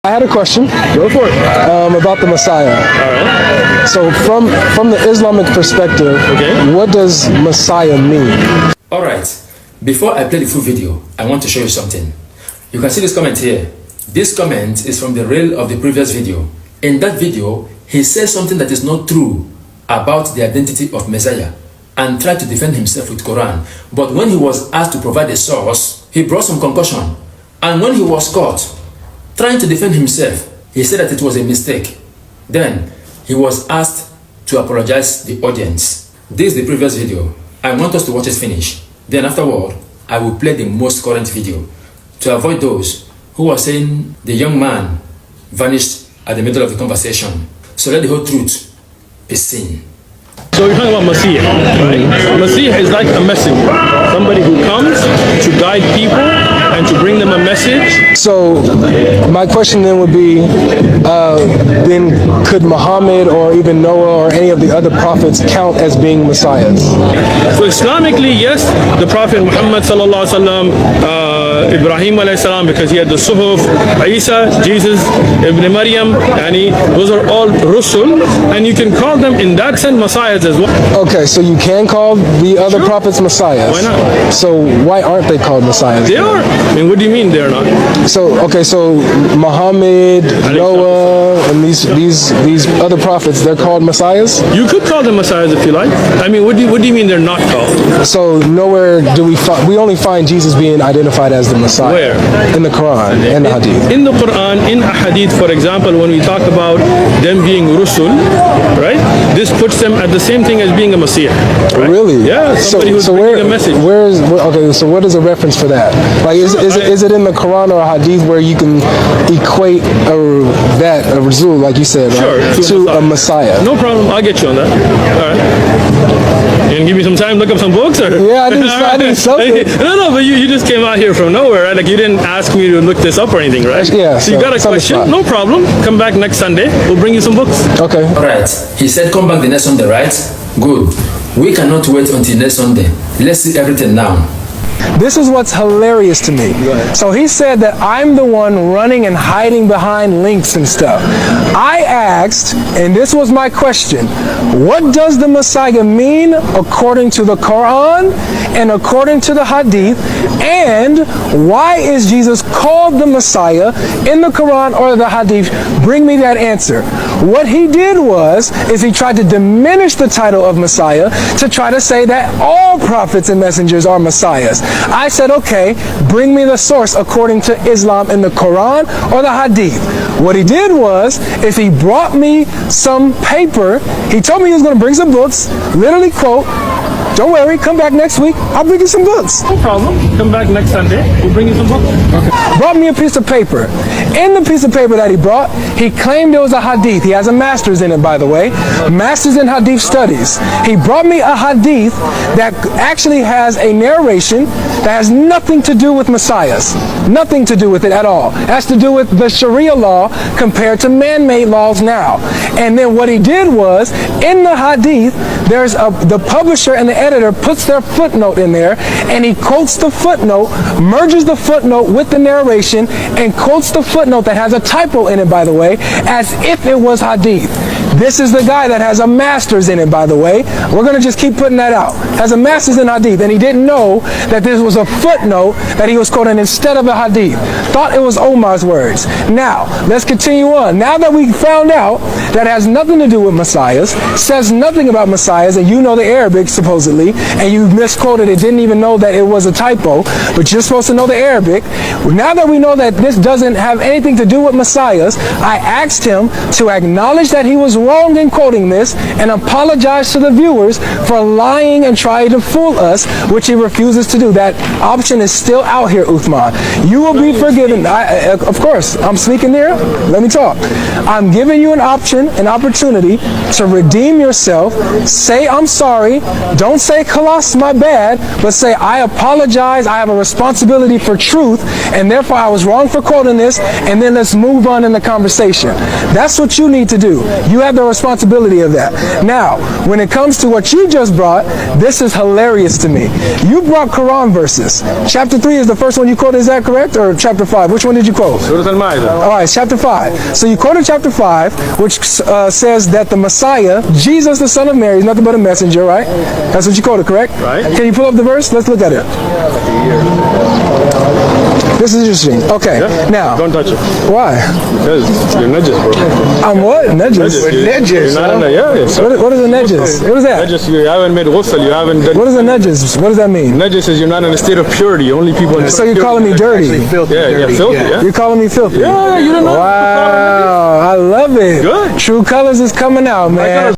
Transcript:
I had a question. Go for it. About the Messiah. All right. So from the Islamic perspective, okay, what does Messiah mean? All right. Before I play the full video, I want to show you something. You can see this comment here. This comment is from the reel of the previous video. In that video, he says something that is not true about the identity of Messiah and tried to defend himself with Quran. But when he was asked to provide a source, he brought some concussion. And when he was caught trying to defend himself, he said that it was a mistake. Then he was asked to apologize to the audience. This is the previous video. I want us to watch it finish. Then afterward, I will play the most current video to avoid those who are saying the young man vanished at the middle of the conversation. So let the whole truth be seen. So you're talking about Messiah, right? Messiah is like a messenger, somebody who comes to guide people and to bring them a message. So my question then would be, then could Muhammad or even Noah or any of the other prophets count as being messiahs? So Islamically, yes, the Prophet Muhammad sallallahu alaihi wasallam, Ibrahim alayhi salam, because he had the Suhuf, Isa, Jesus, Ibn Maryam, those are all Rusul, and you can call them in that sense messiahs as well. Okay, so you can call the other Sure. prophets messiahs. Why not? So why aren't they called messiahs? They are. I mean, what do you mean they're not? So Muhammad, Noah, and these other prophets, they're called messiahs? You could call them messiahs if you like. I mean, what do you mean they're not called? So nowhere do we only find Jesus being identified as the Messiah. Where? In the Quran and the Hadith. In the Quran, in a Hadith, for example, when we talk about them being Rusul, right? This puts them at the same thing as being a Messiah. Right? Really? Yeah. Somebody who's bringing a message. Okay, so what is a reference for that? Like, is it in the Quran or a Hadith where you can equate a Rasul, like you said, right, sure, to a Messiah? No problem. I'll get you on that. All right. You can give me some time, look up some books, or? Yeah, I need something. No, but you just came out here from nowhere, right? Like you didn't ask me to look this up or anything, right? Yeah. So you got a question? No problem. Come back next Sunday. We'll bring you some books. Okay. All right. He said come back the next Sunday, right? Good. We cannot wait until next Sunday. Let's see everything now. This is what's hilarious to me. So he said that I'm the one running and hiding behind links and stuff. I asked, and this was my question, what does the Messiah mean according to the Quran and according to the Hadith, and why is Jesus called the Messiah in the Quran or the Hadith? Bring me that answer. What he did is he tried to diminish the title of Messiah to try to say that all prophets and messengers are messiahs. I said, okay, bring me the source according to Islam in the Quran or the Hadith. What he did is he brought me some paper. He told me he was going to bring some books, literally quote, don't worry, come back next week, I'll bring you some books. No problem. Come back next Sunday. We'll bring you some books. Okay. Brought me a piece of paper. In the piece of paper that he brought, he claimed it was a hadith. He has a master's in it, by the way. Master's in hadith studies. He brought me a hadith that actually has a narration that has nothing to do with messiahs. Nothing to do with it at all. It has to do with the Sharia law compared to man-made laws now. And then what he did was, in the hadith, there's the publisher and the editor puts their footnote in there, and he quotes the footnote, merges the footnote with the narration, and quotes the footnote that has a typo in it, by the way, as if it was hadith. This is the guy that has a master's in it, by the way. We're going to just keep putting that out. Has a master's in hadith, and he didn't know that this was a footnote that he was quoting instead of a hadith. Thought it was Omar's words. Now, let's continue on. Now that we found out that it has nothing to do with messiahs, says nothing about messiahs, and you know the Arabic, supposedly, and you misquoted it, didn't even know that it was a typo, but you're supposed to know the Arabic. Now that we know that this doesn't have anything to do with messiahs, I asked him to acknowledge that he was wrong in quoting this and apologize to the viewers for lying and trying to fool us, which he refuses to do. That option is still out here, Uthman. You will be forgiven. Of course, I'm speaking there. Let me talk. I'm giving you an option given an opportunity to redeem yourself. Say, I'm sorry. Don't say, Khalas, my bad, but say, I apologize. I have a responsibility for truth, and therefore I was wrong for quoting this, and then let's move on in the conversation. That's what you need to do. You have the responsibility of that. Now, when it comes to what you just brought, this is hilarious to me. You brought Quran verses. Chapter 3 is the first one you quoted, is that correct? Or chapter 5? Which one did you quote? Surah Al-Ma'idah. All right, chapter 5. So you quoted chapter 5, which says that the Messiah, Jesus the son of Mary, is nothing but a messenger, right? That's what you quoted, correct? Right. Can you pull up the verse? Let's look at it. This is interesting. Okay, yeah. Now. Don't touch it. Why? Because you're najis, bro. I'm what? Najis? Najis. What is a najis? What is that? Najis, you haven't made ghusl, you haven't done... What is a najis? What does that mean? Najis is you're not in a state of purity. Only people in... So you're calling me dirty? Filthy, Yeah, filthy, yeah. You're calling me filthy? Yeah, you don't know. Wow, I love it. Good. True colors is coming out, man.